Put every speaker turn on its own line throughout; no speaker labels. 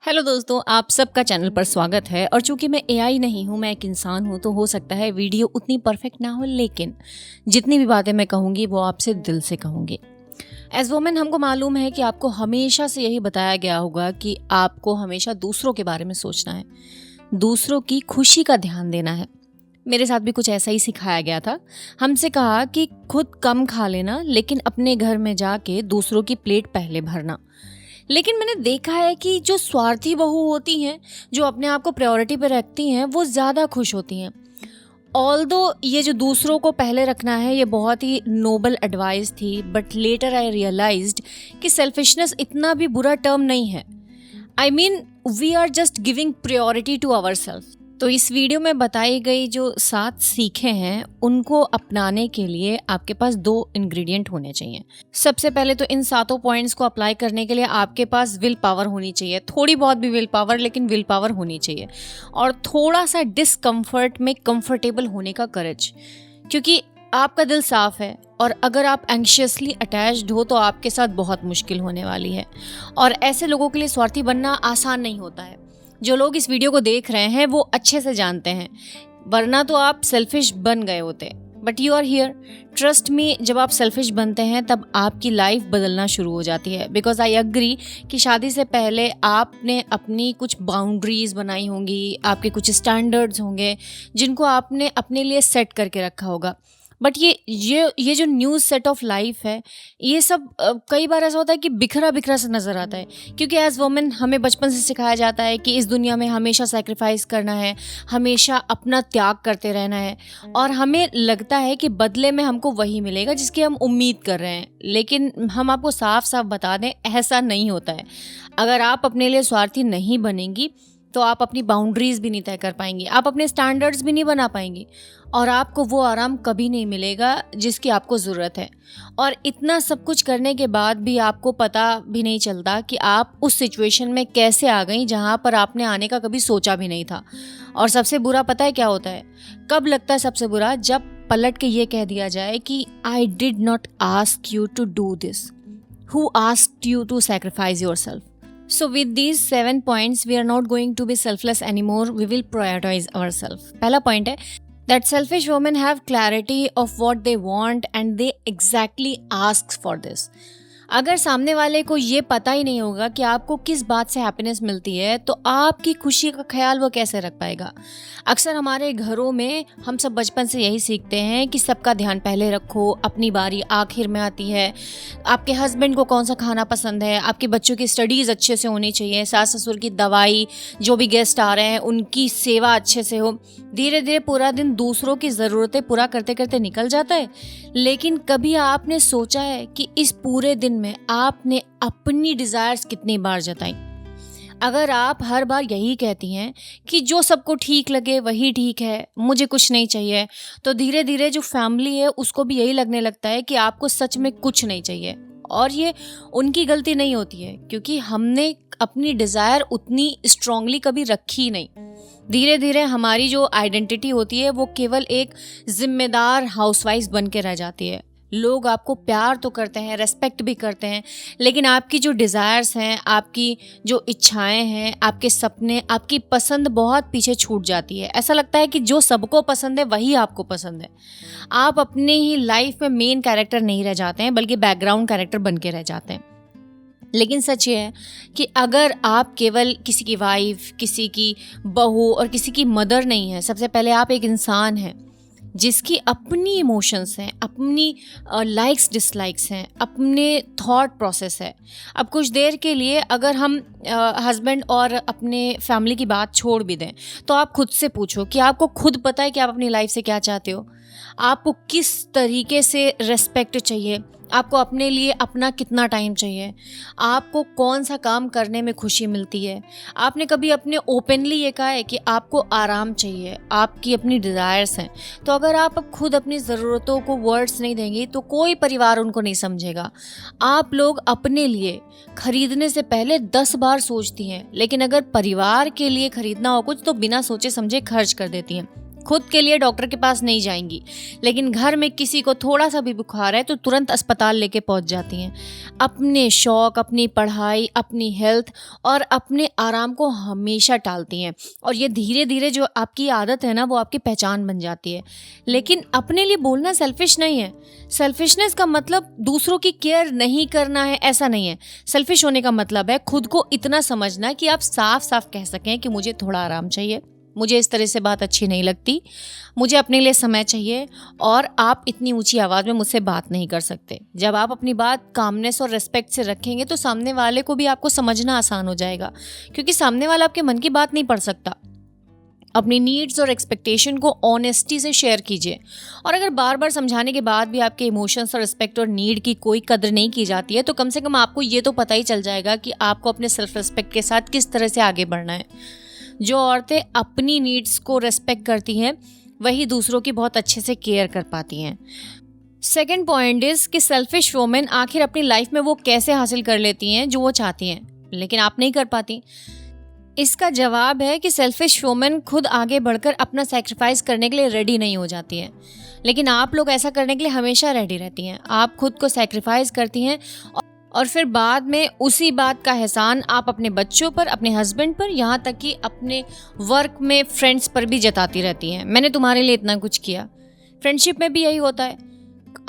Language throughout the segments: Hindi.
हेलो दोस्तों, आप सबका चैनल पर स्वागत है। और चूंकि मैं एआई नहीं हूँ, मैं एक इंसान हूँ, तो हो सकता है वीडियो उतनी परफेक्ट ना हो, लेकिन जितनी भी बातें मैं कहूँगी वो आपसे दिल से कहूँगी। एज वोमेन हमको मालूम है कि आपको हमेशा से यही बताया गया होगा कि आपको हमेशा दूसरों के बारे में सोचना है, दूसरों की खुशी का ध्यान देना है। मेरे साथ भी कुछ ऐसा ही सिखाया गया था। हमसे कहा कि खुद कम खा लेना, लेकिन अपने घर में जाके दूसरों की प्लेट पहले भरना। लेकिन मैंने देखा है कि जो स्वार्थी बहू होती हैं, जो अपने आप को प्रायोरिटी पे रखती हैं, वो ज़्यादा खुश होती हैं। ऑल्दो ये जो दूसरों को पहले रखना है, ये बहुत ही नोबल एडवाइस थी, बट लेटर आई रियलाइज्ड कि सेल्फिशनेस इतना भी बुरा टर्म नहीं है। I mean we are just giving priority to our self. तो इस वीडियो में बताई गई जो 7 सीखें हैं, उनको अपनाने के लिए आपके पास 2 इंग्रेडिएंट होने चाहिए। सबसे पहले तो इन 7 पॉइंट्स को अप्लाई करने के लिए आपके पास विल पावर होनी चाहिए, थोड़ी बहुत भी विल पावर, लेकिन विल पावर होनी चाहिए। और थोड़ा सा डिस्कम्फर्ट में कंफर्टेबल होने का करेज, क्योंकि आपका दिल साफ है और अगर आप एंग्शियसली अटैच्ड हो तो आपके साथ बहुत मुश्किल होने वाली है। और ऐसे लोगों के लिए स्वार्थी बनना आसान नहीं होता है। जो लोग इस वीडियो को देख रहे हैं वो अच्छे से जानते हैं, वरना तो आप सेल्फिश बन गए होते। But you are here, trust me, जब आप सेल्फिश बनते हैं तब आपकी लाइफ बदलना शुरू हो जाती है। बिकॉज आई अग्री कि शादी से पहले आपने अपनी कुछ बाउंड्रीज बनाई होंगी, आपके कुछ स्टैंडर्ड्स होंगे जिनको आपने अपने लिए सेट करके रखा होगा। बट ये जो न्यू सेट ऑफ लाइफ है, ये सब कई बार ऐसा होता है कि बिखरा बिखरा सा नज़र आता है, क्योंकि एज वुमेन हमें बचपन से सिखाया जाता है कि इस दुनिया में हमेशा सैक्रिफाइस करना है, हमेशा अपना त्याग करते रहना है, और हमें लगता है कि बदले में हमको वही मिलेगा जिसकी हम उम्मीद कर रहे हैं। लेकिन हम आपको साफ साफ बता दें, ऐसा नहीं होता है। अगर आप अपने लिए स्वार्थी नहीं बनेंगी तो आप अपनी बाउंड्रीज भी नहीं तय कर पाएंगी, आप अपने स्टैंडर्ड्स भी नहीं बना पाएंगी, और आपको वो आराम कभी नहीं मिलेगा जिसकी आपको ज़रूरत है। और इतना सब कुछ करने के बाद भी आपको पता भी नहीं चलता कि आप उस सिचुएशन में कैसे आ गई जहाँ पर आपने आने का कभी सोचा भी नहीं था। और सबसे बुरा पता है क्या होता है, कब लगता है सबसे बुरा? जब पलट के ये कह दिया जाए कि I did not ask you to do this, who asked you to sacrifice yourself. So with these 7 points, we are not going to be selfless anymore. We will prioritize ourselves. पहला point है that selfish women have clarity of what they want and they exactly ask for this. अगर सामने वाले को ये पता ही नहीं होगा कि आपको किस बात से हैप्पीनेस मिलती है, तो आपकी खुशी का ख्याल वो कैसे रख पाएगा? अक्सर हमारे घरों में हम सब बचपन से यही सीखते हैं कि सबका ध्यान पहले रखो, अपनी बारी आखिर में आती है। आपके हस्बैंड को कौन सा खाना पसंद है, आपके बच्चों की स्टडीज़ अच्छे से होनी चाहिए, सास ससुर की दवाई, जो भी गेस्ट आ रहे हैं उनकी सेवा अच्छे से हो। धीरे धीरे पूरा दिन दूसरों की ज़रूरतें पूरा करते करते निकल जाता है, लेकिन कभी आपने सोचा है कि इस पूरे दिन में आपने अपनी डिज़ायर्स कितनी बार जताई? अगर आप हर बार यही कहती हैं कि जो सबको ठीक लगे वही ठीक है, मुझे कुछ नहीं चाहिए, तो धीरे धीरे जो फैमिली है उसको भी यही लगने लगता है कि आपको सच में कुछ नहीं चाहिए। और ये उनकी गलती नहीं होती है, क्योंकि हमने अपनी डिज़ायर उतनी स्ट्रांगली कभी रखी नहीं। धीरे धीरे हमारी जो आइडेंटिटी होती है वो केवल एक जिम्मेदार हाउसवाइफ बन के रह जाती है। लोग आपको प्यार तो करते हैं, रेस्पेक्ट भी करते हैं, लेकिन आपकी जो डिज़ायर्स हैं, आपकी जो इच्छाएं हैं, आपके सपने, आपकी पसंद बहुत पीछे छूट जाती है। ऐसा लगता है कि जो सबको पसंद है वही आपको पसंद है। आप अपने ही लाइफ में मेन कैरेक्टर नहीं रह जाते हैं, बल्कि बैकग्राउंड कैरेक्टर बन के रह जाते हैं। लेकिन सच ये है कि अगर आप केवल किसी की वाइफ, किसी की बहू और किसी की मदर नहीं है, सबसे पहले आप एक इंसान हैं जिसकी अपनी इमोशंस हैं, अपनी लाइक्स डिसलाइक्स हैं, अपने थॉट प्रोसेस है। अब कुछ देर के लिए अगर हम हस्बैंड और अपने फैमिली की बात छोड़ भी दें, तो आप खुद से पूछो कि आपको खुद पता है कि आप अपनी लाइफ से क्या चाहते हो? आपको किस तरीके से रेस्पेक्ट चाहिए? आपको अपने लिए अपना कितना टाइम चाहिए? आपको कौन सा काम करने में खुशी मिलती है? आपने कभी अपने ओपनली ये कहा है कि आपको आराम चाहिए, आपकी अपनी डिज़ायर्स हैं? तो अगर आप खुद अपनी ज़रूरतों को वर्ड्स नहीं देंगी तो कोई परिवार उनको नहीं समझेगा। आप लोग अपने लिए खरीदने से पहले 10 बार सोचती हैं, लेकिन अगर परिवार के लिए खरीदना हो कुछ तो बिना सोचे समझे खर्च कर देती हैं। खुद के लिए डॉक्टर के पास नहीं जाएंगी, लेकिन घर में किसी को थोड़ा सा भी बुखार है तो तुरंत अस्पताल लेके पहुंच जाती हैं। अपने शौक, अपनी पढ़ाई, अपनी हेल्थ और अपने आराम को हमेशा टालती हैं, और ये धीरे धीरे जो आपकी आदत है ना, वो आपकी पहचान बन जाती है। लेकिन अपने लिए बोलना सेल्फिश नहीं है। सेल्फिशनेस का मतलब दूसरों की केयर नहीं करना है, ऐसा नहीं है। सेल्फिश होने का मतलब है खुद को इतना समझना कि आप साफ साफ कह सकें कि मुझे थोड़ा आराम चाहिए, मुझे इस तरह से बात अच्छी नहीं लगती, मुझे अपने लिए समय चाहिए, और आप इतनी ऊंची आवाज़ में मुझसे बात नहीं कर सकते। जब आप अपनी बात कामनेस और रिस्पेक्ट से रखेंगे तो सामने वाले को भी आपको समझना आसान हो जाएगा, क्योंकि सामने वाला आपके मन की बात नहीं पढ़ सकता। अपनी नीड्स और एक्सपेक्टेशन को ऑनेस्टी से शेयर कीजिए, और अगर बार बार समझाने के बाद भी आपके इमोशंस और रिस्पेक्ट और नीड की कोई कदर नहीं की जाती है, तो कम से कम आपको ये तो पता ही चल जाएगा कि आपको अपने सेल्फ रिस्पेक्ट के साथ किस तरह से आगे बढ़ना है। जो औरतें अपनी नीड्स को रेस्पेक्ट करती हैं वही दूसरों की बहुत अच्छे से केयर कर पाती हैं। सेकेंड पॉइंट इज कि सेल्फिश वुमेन आखिर अपनी लाइफ में वो कैसे हासिल कर लेती हैं जो वो चाहती हैं, लेकिन आप नहीं कर पाती। इसका जवाब है कि सेल्फिश वुमेन खुद आगे बढ़कर अपना सैक्रिफाइस करने के लिए रेडी नहीं हो जाती है, लेकिन आप लोग ऐसा करने के लिए हमेशा रेडी रहती हैं। आप खुद को सैक्रिफाइस करती हैं और फिर बाद में उसी बात का एहसान आप अपने बच्चों पर, अपने हस्बैंड पर, यहाँ तक कि अपने वर्क में फ्रेंड्स पर भी जताती रहती हैं। मैंने तुम्हारे लिए इतना कुछ किया। फ्रेंडशिप में भी यही होता है,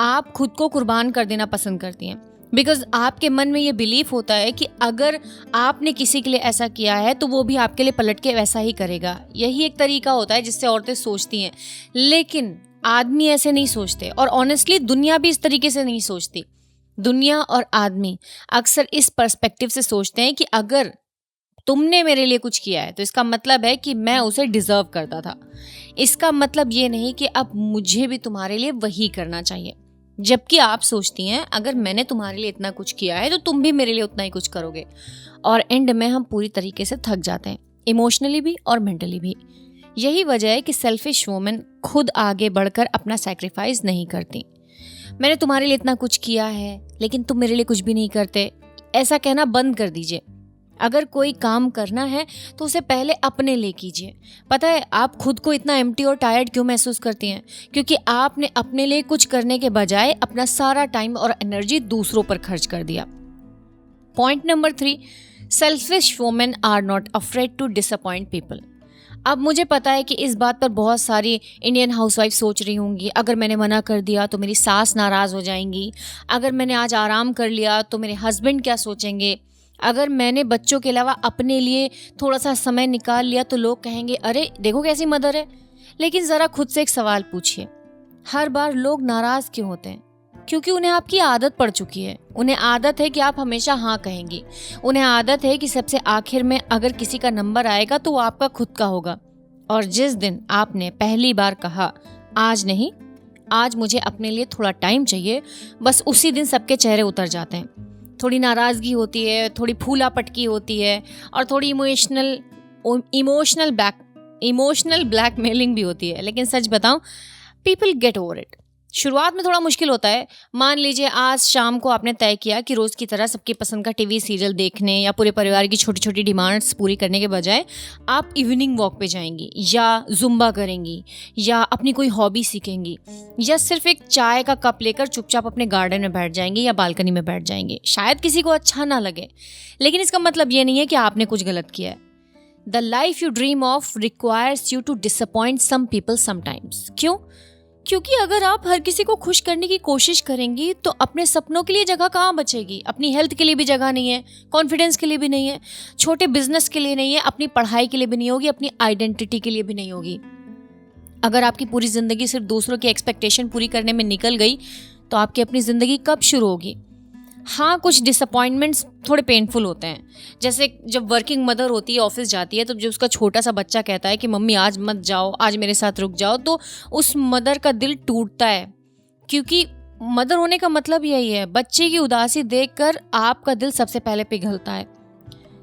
आप खुद को कुर्बान कर देना पसंद करती हैं, बिकॉज आपके मन में ये बिलीफ होता है कि अगर आपने किसी के लिए ऐसा किया है तो वो भी आपके लिए पलट के वैसा ही करेगा। यही एक तरीका होता है जिससे औरतें सोचती हैं, लेकिन आदमी ऐसे नहीं सोचते, और ऑनेस्टली दुनिया भी इस तरीके से नहीं सोचती। दुनिया और आदमी अक्सर इस पर्सपेक्टिव से सोचते हैं कि अगर तुमने मेरे लिए कुछ किया है तो इसका मतलब है कि मैं उसे डिजर्व करता था। इसका मतलब ये नहीं कि अब मुझे भी तुम्हारे लिए वही करना चाहिए। जबकि आप सोचती हैं अगर मैंने तुम्हारे लिए इतना कुछ किया है तो तुम भी मेरे लिए उतना ही कुछ करोगे, और एंड में हम पूरी तरीके से थक जाते हैं, इमोशनली भी और मेंटली भी। यही वजह है कि सेल्फिश वुमेन खुद आगे बढ़कर अपना सैक्रिफाइस नहीं करती। मैंने तुम्हारे लिए इतना कुछ किया है लेकिन तुम मेरे लिए कुछ भी नहीं करते, ऐसा कहना बंद कर दीजिए। अगर कोई काम करना है तो उसे पहले अपने लिए कीजिए। पता है आप खुद को इतना एम्प्टी और टायर्ड क्यों महसूस करती हैं? क्योंकि आपने अपने लिए कुछ करने के बजाय अपना सारा टाइम और एनर्जी दूसरों पर खर्च कर दिया। Point number 3, selfish women are not afraid to disappoint people. अब मुझे पता है कि इस बात पर बहुत सारी इंडियन हाउसवाइफ सोच रही होंगी, अगर मैंने मना कर दिया तो मेरी सास नाराज़ हो जाएंगी, अगर मैंने आज आराम कर लिया तो मेरे हस्बैंड क्या सोचेंगे, अगर मैंने बच्चों के अलावा अपने लिए थोड़ा सा समय निकाल लिया तो लोग कहेंगे अरे देखो कैसी मदर है। लेकिन ज़रा खुद से एक सवाल पूछिए, हर बार लोग नाराज़ क्यों होते हैं? क्योंकि उन्हें आपकी आदत पड़ चुकी है। उन्हें आदत है कि आप हमेशा हाँ कहेंगी। उन्हें आदत है कि सबसे आखिर में अगर किसी का नंबर आएगा तो वो आपका खुद का होगा। और जिस दिन आपने पहली बार कहा आज नहीं, आज मुझे अपने लिए थोड़ा टाइम चाहिए, बस उसी दिन सबके चेहरे उतर जाते हैं। थोड़ी नाराज़गी होती है, थोड़ी फूला पटकी होती है, और थोड़ी इमोशनल ब्लैकमेलिंग भी होती है। लेकिन सच बताऊं, पीपल गेट ओवर इट। शुरुआत में थोड़ा मुश्किल होता है। मान लीजिए आज शाम को आपने तय किया कि रोज़ की तरह सबकी पसंद का टीवी सीरियल देखने या पूरे परिवार की छोटी छोटी डिमांड्स पूरी करने के बजाय आप इवनिंग वॉक पे जाएंगी, या जुम्बा करेंगी, या अपनी कोई हॉबी सीखेंगी, या सिर्फ एक चाय का कप लेकर चुपचाप अपने गार्डन में बैठ जाएंगी या बालकनी में बैठ जाएंगी। शायद किसी को अच्छा ना लगे, लेकिन इसका मतलब ये नहीं है कि आपने कुछ गलत किया है। The life you dream of requires you to disappoint some people sometimes. क्यों? क्योंकि अगर आप हर किसी को खुश करने की कोशिश करेंगी तो अपने सपनों के लिए जगह कहाँ बचेगी? अपनी हेल्थ के लिए भी जगह नहीं है, कॉन्फिडेंस के लिए भी नहीं है, छोटे बिजनेस के लिए नहीं है, अपनी पढ़ाई के लिए भी नहीं होगी, अपनी आइडेंटिटी के लिए भी नहीं होगी। अगर आपकी पूरी ज़िंदगी सिर्फ दूसरों की एक्सपेक्टेशन पूरी करने में निकल गई तो आपकी अपनी ज़िंदगी कब शुरू होगी? हाँ, कुछ डिसअपॉइंटमेंट्स थोड़े पेनफुल होते हैं। जैसे जब वर्किंग मदर होती है, ऑफिस जाती है, तो जब उसका छोटा सा बच्चा कहता है कि मम्मी आज मत जाओ, आज मेरे साथ रुक जाओ, तो उस मदर का दिल टूटता है। क्योंकि मदर होने का मतलब यही है, बच्चे की उदासी देखकर आपका दिल सबसे पहले पिघलता है।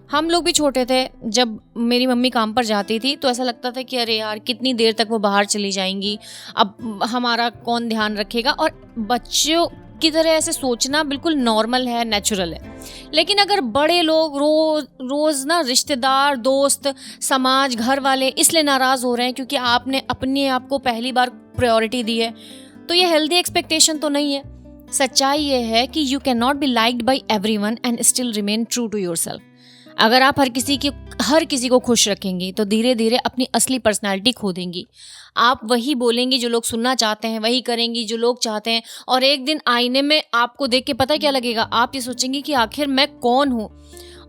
हम लोग भी छोटे थे, जब मेरी मम्मी काम पर जाती थी तो ऐसा लगता था कि अरे यार कितनी देर तक वो बाहर चली जाएंगी, अब हमारा कौन ध्यान रखेगा। और बच्चों की तरह ऐसे सोचना बिल्कुल नॉर्मल है, नेचुरल है। लेकिन अगर बड़े लोग रोज ना रिश्तेदार, दोस्त, समाज, घर वाले इसलिए नाराज हो रहे हैं क्योंकि आपने अपने आप को पहली बार प्रायोरिटी दी है, तो ये हेल्दी एक्सपेक्टेशन तो नहीं है। सच्चाई ये है कि you can not be liked by everyone and still remain true to yourself. अगर आप हर किसी को खुश रखेंगी तो धीरे धीरे अपनी असली पर्सनालिटी खो देंगी। आप वही बोलेंगी जो लोग सुनना चाहते हैं, वही करेंगी जो लोग चाहते हैं, और एक दिन आईने में आपको देख के पता क्या लगेगा, आप ये सोचेंगी कि आखिर मैं कौन हूँ।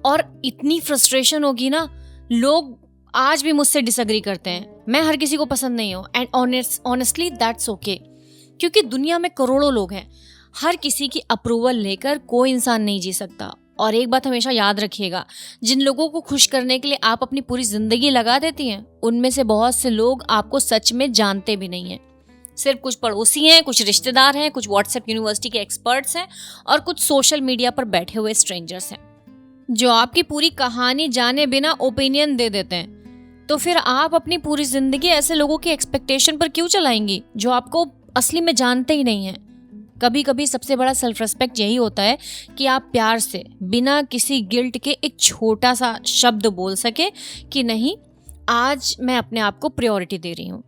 और इतनी फ्रस्ट्रेशन होगी ना, लोग आज भी मुझसे डिसएग्री करते हैं, मैं हर किसी को पसंद नहीं हूँ, एंड ऑनेस्टली दैट्स ओके, क्योंकि दुनिया में करोड़ों लोग हैं। हर किसी की अप्रूवल लेकर कोई इंसान नहीं जी सकता। और एक बात हमेशा याद रखिएगा, जिन लोगों को खुश करने के लिए आप अपनी पूरी जिंदगी लगा देती हैं, उनमें से बहुत से लोग आपको सच में जानते भी नहीं हैं। सिर्फ कुछ पड़ोसी हैं, कुछ रिश्तेदार हैं, कुछ व्हाट्सएप यूनिवर्सिटी के एक्सपर्ट्स हैं, और कुछ सोशल मीडिया पर बैठे हुए स्ट्रेंजर्स हैं जो आपकी पूरी कहानी जाने बिना ओपिनियन दे देते हैं। तो फिर आप अपनी पूरी जिंदगी ऐसे लोगों की एक्सपेक्टेशन पर क्यों चलाएंगी जो आपको असली में जानते ही नहीं हैं। कभी कभी सबसे बड़ा सेल्फ रिस्पेक्ट यही होता है कि आप प्यार से बिना किसी गिल्ट के एक छोटा सा शब्द बोल सके कि नहीं, आज मैं अपने आप को प्रायोरिटी दे रही हूँ।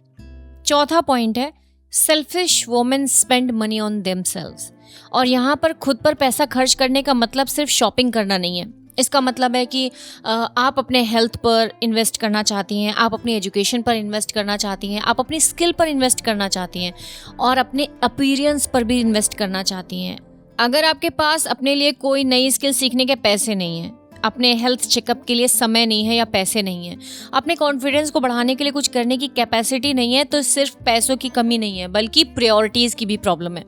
चौथा पॉइंट है, selfish women spend money on themselves. और यहाँ पर खुद पर पैसा खर्च करने का मतलब सिर्फ शॉपिंग करना नहीं है। इसका मतलब है कि आप अपने हेल्थ पर इन्वेस्ट करना चाहती हैं, आप अपनी एजुकेशन पर इन्वेस्ट करना चाहती हैं, आप अपनी स्किल पर इन्वेस्ट करना चाहती हैं, और अपने अपीयरेंस पर भी इन्वेस्ट करना चाहती हैं। अगर आपके पास अपने लिए कोई नई स्किल सीखने के पैसे नहीं हैं, अपने हेल्थ चेकअप के लिए समय नहीं है या पैसे नहीं है, अपने कॉन्फिडेंस को बढ़ाने के लिए कुछ करने की कैपेसिटी नहीं है, तो सिर्फ पैसों की कमी नहीं है बल्कि प्रायोरिटीज़ की भी प्रॉब्लम है।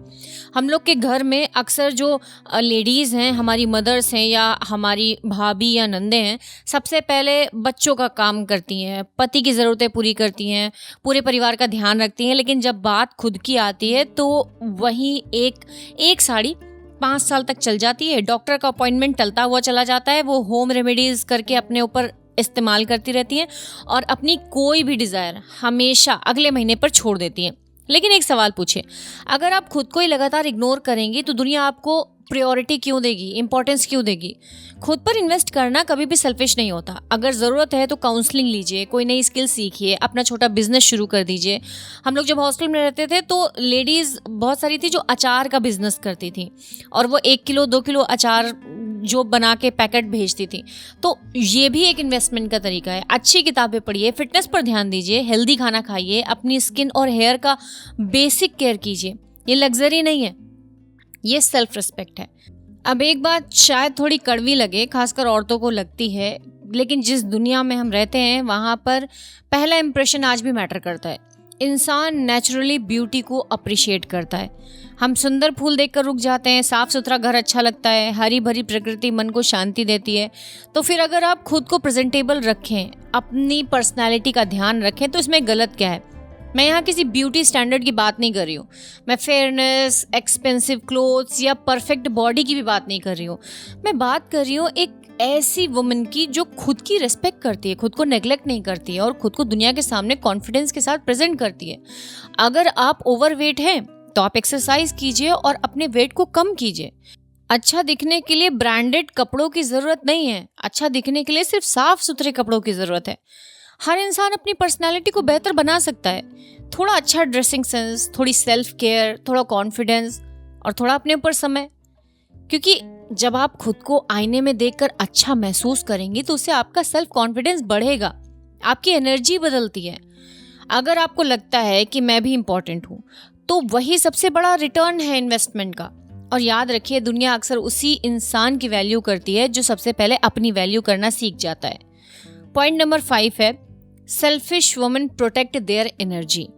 हम लोग के घर में अक्सर जो लेडीज़ हैं, हमारी मदर्स हैं या हमारी भाभी या नंदे हैं, सबसे पहले बच्चों का काम करती हैं, पति की ज़रूरतें पूरी करती हैं, पूरे परिवार का ध्यान रखती हैं, लेकिन जब बात खुद की आती है तो वहीं एक साड़ी 5 साल तक चल जाती है, डॉक्टर का अपॉइंटमेंट टलता हुआ चला जाता है, वो होम रेमेडीज़ करके अपने ऊपर इस्तेमाल करती रहती हैं और अपनी कोई भी डिज़ायर हमेशा अगले महीने पर छोड़ देती हैं। लेकिन एक सवाल पूछे, अगर आप खुद को ही लगातार इग्नोर करेंगी तो दुनिया आपको प्रायोरिटी क्यों देगी, इंपॉर्टेंस क्यों देगी? खुद पर इन्वेस्ट करना कभी भी सेल्फिश नहीं होता। अगर ज़रूरत है तो काउंसलिंग लीजिए, कोई नई स्किल सीखिए, अपना छोटा बिजनेस शुरू कर दीजिए। हम लोग जब हॉस्टल में रहते थे तो लेडीज़ बहुत सारी थी जो अचार का बिजनेस करती थी, और वो 1 किलो 2 किलो अचार जो बना के पैकेट भेजती थी। तो ये भी एक इन्वेस्टमेंट का तरीका है। अच्छी किताबें पढ़िए, फिटनेस पर ध्यान दीजिए, हेल्दी खाना खाइए, अपनी स्किन और हेयर का बेसिक केयर कीजिए। ये लग्जरी नहीं है, ये सेल्फ रिस्पेक्ट है। अब एक बात शायद थोड़ी कड़वी लगे, खासकर औरतों को लगती है, लेकिन जिस दुनिया में हम रहते हैं वहाँ पर पहला इंप्रेशन आज भी मैटर करता है। इंसान नेचुरली ब्यूटी को अप्रिशिएट करता है। हम सुंदर फूल देखकर रुक जाते हैं, साफ सुथरा घर अच्छा लगता है, हरी भरी प्रकृति मन को शांति देती है। तो फिर अगर आप खुद को प्रेजेंटेबल रखें, अपनी पर्सनालिटी का ध्यान रखें, तो इसमें गलत क्या है? मैं यहाँ किसी ब्यूटी स्टैंडर्ड की बात नहीं कर रही हूँ। मैं फेयरनेस, एक्सपेंसिव क्लोथ्स या परफेक्ट बॉडी की भी बात नहीं कर रही हूँ। मैं बात कर रही हूँ एक ऐसी वुमन की जो खुद की रिस्पेक्ट करती है, खुद को नेग्लेक्ट नहीं करती है और खुद को दुनिया के सामने कॉन्फिडेंस के साथ प्रेजेंट करती है। अगर आप ओवरवेट हैं तो आप एक्सरसाइज कीजिए और अपने वेट को कम कीजिए। अच्छा दिखने के लिए ब्रांडेड कपड़ों की ज़रूरत नहीं है, अच्छा दिखने के लिए सिर्फ साफ सुथरे कपड़ों की ज़रूरत है। हर इंसान अपनी पर्सनालिटी को बेहतर बना सकता है। थोड़ा अच्छा ड्रेसिंग सेंस, थोड़ी सेल्फ केयर, थोड़ा कॉन्फिडेंस और थोड़ा अपने ऊपर समय। क्योंकि जब आप खुद को आईने में देखकर अच्छा महसूस करेंगी तो उससे आपका सेल्फ कॉन्फिडेंस बढ़ेगा, आपकी एनर्जी बदलती है। अगर आपको लगता है कि मैं भी इम्पोर्टेंट हूँ तो वही सबसे बड़ा रिटर्न है इन्वेस्टमेंट का। और याद रखिए, दुनिया अक्सर उसी इंसान की वैल्यू करती है जो सबसे पहले अपनी वैल्यू करना सीख जाता है। पॉइंट नंबर 5 है, selfish women protect their energy.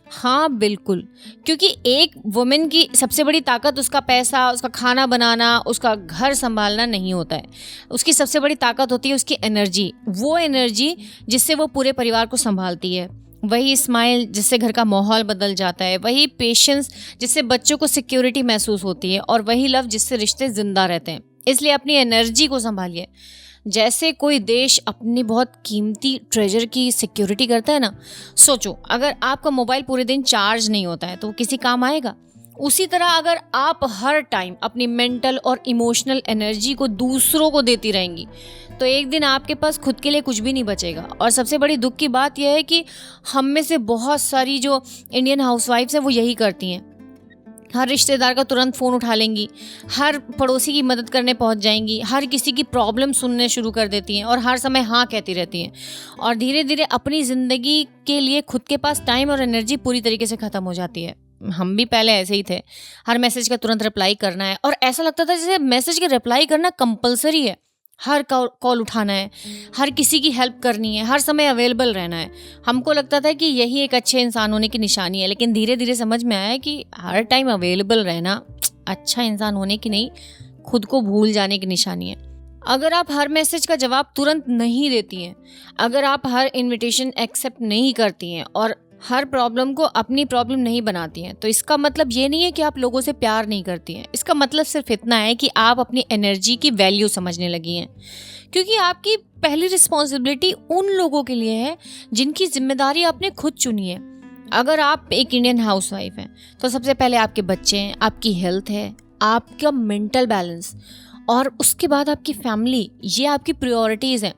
हाँ बिल्कुल, क्योंकि एक वुमेन की सबसे बड़ी ताकत उसका पैसा, उसका खाना बनाना, उसका घर संभालना नहीं होता है। उसकी सबसे बड़ी ताकत होती है उसकी एनर्जी, वो एनर्जी जिससे वो पूरे परिवार को संभालती है। वही स्माइल जिससे घर का माहौल बदल जाता है, वही पेशेंस जिससे बच्चों को सिक्योरिटी महसूस होती है, और वही लव जिससे रिश्ते जिंदा रहते हैं। इसलिए अपनी एनर्जी को संभालिए। जैसे कोई देश अपनी बहुत कीमती ट्रेजर की सिक्योरिटी करता है ना, सोचो अगर आपका मोबाइल पूरे दिन चार्ज नहीं होता है तो वो किसी काम आएगा? उसी तरह अगर आप हर टाइम अपनी मेंटल और इमोशनल एनर्जी को दूसरों को देती रहेंगी तो एक दिन आपके पास खुद के लिए कुछ भी नहीं बचेगा। और सबसे बड़ी दुख की बात यह है कि हम में से बहुत सारी जो इंडियन हाउसवाइफ्स हैं वो यही करती हैं। हर रिश्तेदार का तुरंत फ़ोन उठा लेंगी, हर पड़ोसी की मदद करने पहुंच जाएंगी, हर किसी की प्रॉब्लम सुनने शुरू कर देती हैं और हर समय हाँ कहती रहती हैं। और धीरे धीरे अपनी ज़िंदगी के लिए खुद के पास टाइम और एनर्जी पूरी तरीके से ख़त्म हो जाती है। हम भी पहले ऐसे ही थे, हर मैसेज का तुरंत रिप्लाई करना है और ऐसा लगता था जैसे मैसेज का रिप्लाई करना कंपलसरी है, हर कॉल उठाना है, हर किसी की हेल्प करनी है, हर समय अवेलेबल रहना है। हमको लगता था कि यही एक अच्छे इंसान होने की निशानी है, लेकिन धीरे धीरे समझ में आया कि हर टाइम अवेलेबल रहना अच्छा इंसान होने की नहीं, खुद को भूल जाने की निशानी है। अगर आप हर मैसेज का जवाब तुरंत नहीं देती हैं, अगर आप हर इन्विटेशन एक्सेप्ट नहीं करती हैं और हर प्रॉब्लम को अपनी प्रॉब्लम नहीं बनाती हैं, तो इसका मतलब ये नहीं है कि आप लोगों से प्यार नहीं करती हैं। इसका मतलब सिर्फ इतना है कि आप अपनी एनर्जी की वैल्यू समझने लगी हैं, क्योंकि आपकी पहली रिस्पॉन्सिबिलिटी उन लोगों के लिए है जिनकी जिम्मेदारी आपने खुद चुनी है। अगर आप एक इंडियन हाउसवाइफ हैं तो सबसे पहले आपके बच्चे हैं, आपकी हेल्थ है, आपका मेंटल बैलेंस और उसके बाद आपकी फैमिली, ये आपकी प्रायोरिटीज़ हैं।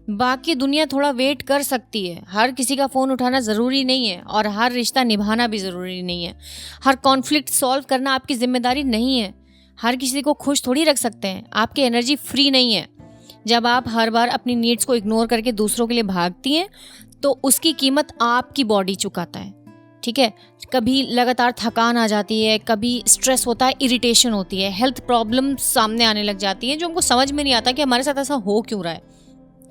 बाकी दुनिया थोड़ा वेट कर सकती है, हर किसी का फ़ोन उठाना ज़रूरी नहीं है और हर रिश्ता निभाना भी ज़रूरी नहीं है, हर कॉन्फ्लिक्ट सॉल्व करना आपकी जिम्मेदारी नहीं है, हर किसी को खुश थोड़ी रख सकते हैं, आपकी एनर्जी फ्री नहीं है। जब आप हर बार अपनी नीड्स को इग्नोर करके दूसरों के लिए भागती हैं तो उसकी कीमत आपकी बॉडी चुकाता है। ठीक है, कभी लगातार थकान आ जाती है, कभी स्ट्रेस होता है, इरिटेशन होती है, हेल्थ प्रॉब्लम सामने आने लग जाती हैं जो हमको समझ में नहीं आता कि हमारे साथ ऐसा हो क्यों रहा है,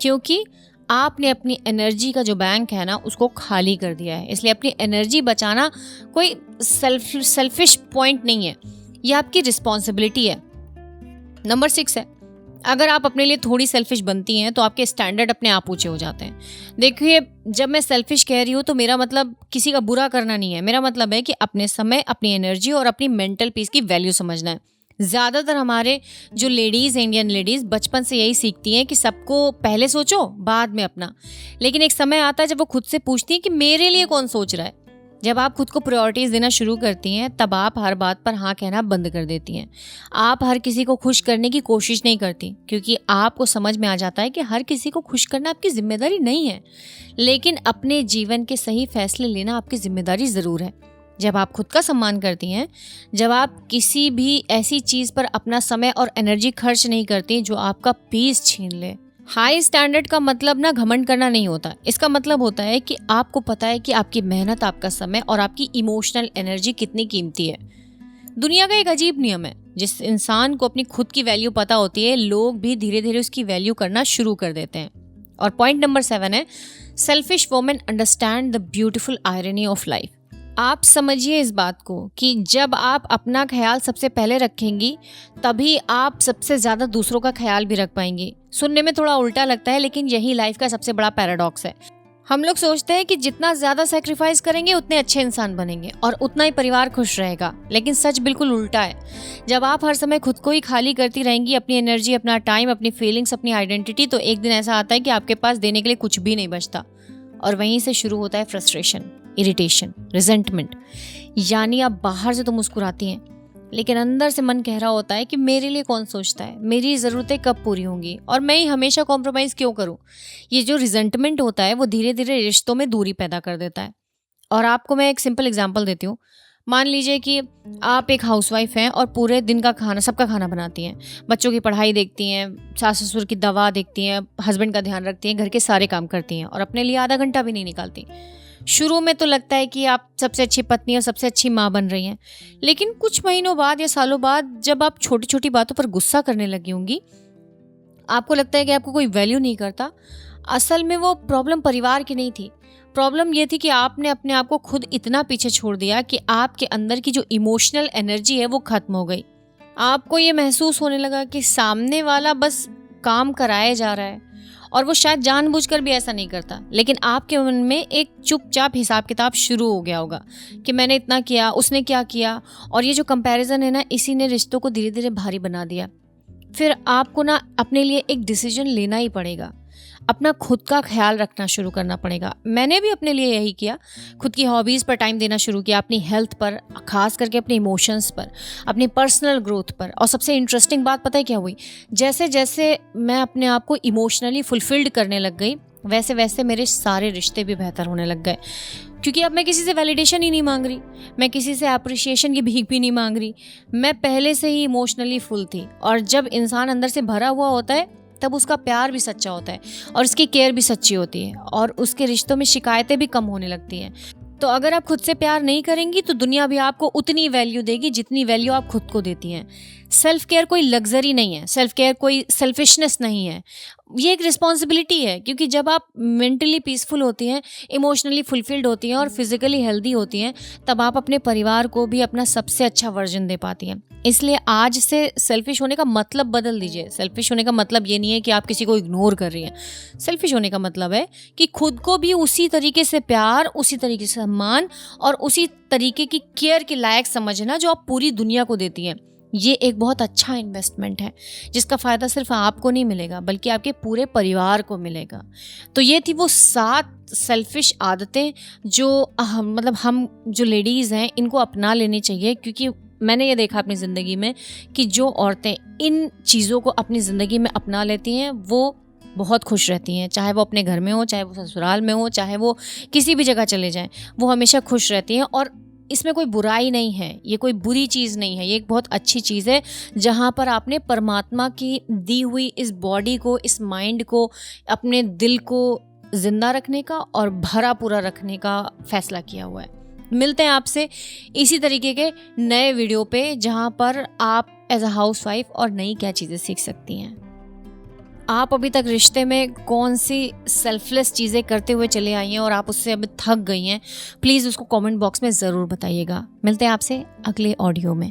क्योंकि आपने अपनी एनर्जी का जो बैंक है ना उसको खाली कर दिया है। इसलिए अपनी एनर्जी बचाना कोई सेल्फिश पॉइंट नहीं है, यह आपकी रिस्पॉन्सिबिलिटी है। नंबर 6 है, अगर आप अपने लिए थोड़ी सेल्फिश बनती हैं तो आपके स्टैंडर्ड अपने आप ऊंचे हो जाते हैं। देखिए, जब मैं सेल्फिश कह रही हूँ तो मेरा मतलब किसी का बुरा करना नहीं है, मेरा मतलब है कि अपने समय, अपनी एनर्जी और अपनी मेंटल पीस की वैल्यू समझना है। ज़्यादातर हमारे जो लेडीज़, इंडियन लेडीज़, बचपन से यही सीखती हैं कि सबको पहले सोचो बाद में अपना, लेकिन एक समय आता है जब वो खुद से पूछती हैं कि मेरे लिए कौन सोच रहा है। जब आप खुद को प्रायोरिटीज़ देना शुरू करती हैं तब आप हर बात पर हाँ कहना बंद कर देती हैं। आप हर किसी को खुश करने की कोशिश नहीं करती, क्योंकि आपको समझ में आ जाता है कि हर किसी को खुश करना आपकी जिम्मेदारी नहीं है, लेकिन अपने जीवन के सही फैसले लेना आपकी जिम्मेदारी ज़रूर है। जब आप खुद का सम्मान करती हैं, जब आप किसी भी ऐसी चीज़ पर अपना समय और एनर्जी खर्च नहीं करती जो आपका पीस छीन ले। हाई स्टैंडर्ड का मतलब ना घमंड करना नहीं होता, इसका मतलब होता है कि आपको पता है कि आपकी मेहनत, आपका समय और आपकी इमोशनल एनर्जी कितनी कीमती है। दुनिया का एक अजीब नियम है, जिस इंसान को अपनी खुद की वैल्यू पता होती है, लोग भी धीरे धीरे उसकी वैल्यू करना शुरू कर देते हैं। और पॉइंट नंबर 7 है, selfish women understand the beautiful irony of life. आप समझिए इस बात को कि जब आप अपना ख्याल सबसे पहले रखेंगी तभी आप सबसे ज़्यादा दूसरों का ख्याल भी रख पाएंगी। सुनने में थोड़ा उल्टा लगता है, लेकिन यही लाइफ का सबसे बड़ा पैराडॉक्स है। हम लोग सोचते हैं कि जितना ज़्यादा सेक्रीफाइस करेंगे उतने अच्छे इंसान बनेंगे और उतना ही परिवार खुश रहेगा, लेकिन सच बिल्कुल उल्टा है। जब आप हर समय खुद को ही खाली करती रहेंगी, अपनी एनर्जी, अपना टाइम, अपनी फीलिंग्स, अपनी आइडेंटिटी, तो एक दिन ऐसा आता है कि आपके पास देने के लिए कुछ भी नहीं बचता। और वहीं से शुरू होता है फ्रस्ट्रेशन, इरिटेशन, रिजेंटमेंट। यानी आप बाहर से तो मुस्कुराती हैं, लेकिन अंदर से मन कह रहा होता है कि मेरे लिए कौन सोचता है, मेरी ज़रूरतें कब पूरी होंगी और मैं ही हमेशा कॉम्प्रोमाइज़ क्यों करूं। ये जो रिजेंटमेंट होता है वो धीरे धीरे रिश्तों में दूरी पैदा कर देता है। और आपको मैं एक सिंपल एग्जांपल देती हूँ। मान लीजिए कि आप एक हाउसवाइफ हैं और पूरे दिन का खाना, सबका खाना बनाती हैं, बच्चों की पढ़ाई देखती हैं, सास ससुर की दवा देखती हैं, हस्बैंड का ध्यान रखती हैं, घर के सारे काम करती हैं और अपने लिए आधा घंटा भी नहीं निकालती। शुरू में तो लगता है कि आप सबसे अच्छी पत्नी और सबसे अच्छी माँ बन रही हैं, लेकिन कुछ महीनों बाद या सालों बाद जब आप छोटी छोटी बातों पर गुस्सा करने लगी होंगी, आपको लगता है कि आपको कोई वैल्यू नहीं करता। असल में वो प्रॉब्लम परिवार की नहीं थी, प्रॉब्लम ये थी कि आपने अपने आप को खुद इतना पीछे छोड़ दिया कि आपके अंदर की जो इमोशनल एनर्जी है वो खत्म हो गई। आपको ये महसूस होने लगा कि सामने वाला बस काम कराया जा रहा है और वो शायद जानबूझकर भी ऐसा नहीं करता, लेकिन आपके मन में एक चुपचाप हिसाब किताब शुरू हो गया होगा कि मैंने इतना किया, उसने क्या किया। और ये जो कंपैरिजन है ना, इसी ने रिश्तों को धीरे धीरे भारी बना दिया। फिर आपको ना अपने लिए एक डिसीजन लेना ही पड़ेगा। अपना खुद का ख्याल रखना शुरू करना पड़ेगा। मैंने भी अपने लिए यही किया, खुद की हॉबीज़ पर टाइम देना शुरू किया, अपनी हेल्थ पर, खास करके अपने इमोशंस पर, अपनी पर्सनल ग्रोथ पर। और सबसे इंटरेस्टिंग बात पता है क्या हुई, जैसे जैसे मैं अपने आप को इमोशनली फुलफिल्ड करने लग गई, वैसे वैसे मेरे सारे रिश्ते भी बेहतर होने लग गए। क्योंकि अब मैं किसी से वैलिडेशन ही नहीं मांग रही, मैं किसी से अप्रिशिएशन की भीख भी नहीं मांग रही। मैं पहले से ही इमोशनली फुल थी। और जब इंसान अंदर से भरा हुआ होता है तब उसका प्यार भी सच्चा होता है और उसकी केयर भी सच्ची होती है और उसके रिश्तों में शिकायतें भी कम होने लगती हैं। तो अगर आप खुद से प्यार नहीं करेंगी तो दुनिया भी आपको उतनी वैल्यू देगी जितनी वैल्यू आप खुद को देती हैं। सेल्फ केयर कोई लग्जरी नहीं है, सेल्फ केयर कोई सेल्फिशनेस नहीं है, ये एक रिस्पॉन्सिबिलिटी है। क्योंकि जब आप मेंटली पीसफुल होती हैं, इमोशनली फुलफिल्ड होती हैं और फिजिकली हेल्दी होती हैं, तब आप अपने परिवार को भी अपना सबसे अच्छा वर्जन दे पाती हैं। इसलिए आज से सेल्फिश होने का मतलब बदल दीजिए। सेल्फिश होने का मतलब ये नहीं है कि आप किसी को इग्नोर कर रही हैं। सेल्फिश होने का मतलब है कि खुद को भी उसी तरीके से प्यार, उसी तरीके से सम्मान और उसी तरीके की केयर के लायक समझना जो आप पूरी दुनिया को देती हैं। ये एक बहुत अच्छा इन्वेस्टमेंट है जिसका फ़ायदा सिर्फ आपको नहीं मिलेगा बल्कि आपके पूरे परिवार को मिलेगा। तो ये थी वो 7 सेल्फिश आदतें जो हम जो लेडीज़ हैं इनको अपना लेनी चाहिए। क्योंकि मैंने ये देखा अपनी ज़िंदगी में कि जो औरतें इन चीज़ों को अपनी ज़िंदगी में अपना लेती हैं वो बहुत खुश रहती हैं। चाहे वो अपने घर में हो, चाहे वो ससुराल में हो, चाहे वो किसी भी जगह चले जाएं, वो हमेशा खुश रहती हैं। और इसमें कोई बुराई नहीं है, ये कोई बुरी चीज़ नहीं है, ये एक बहुत अच्छी चीज़ है जहाँ पर आपने परमात्मा की दी हुई इस बॉडी को, इस माइंड को, अपने दिल को ज़िंदा रखने का और भरा पूरा रखने का फैसला किया हुआ है। मिलते हैं आपसे इसी तरीके के नए वीडियो पे जहाँ पर आप एज अ हाउसवाइफ और नई क्या चीज़ें सीख सकती हैं। आप अभी तक रिश्ते में कौन सी सेल्फलेस चीज़ें करते हुए चले आई हैं और आप उससे अभी थक गई हैं, प्लीज़ उसको कमेंट बॉक्स में ज़रूर बताइएगा। मिलते हैं आपसे अगले ऑडियो में।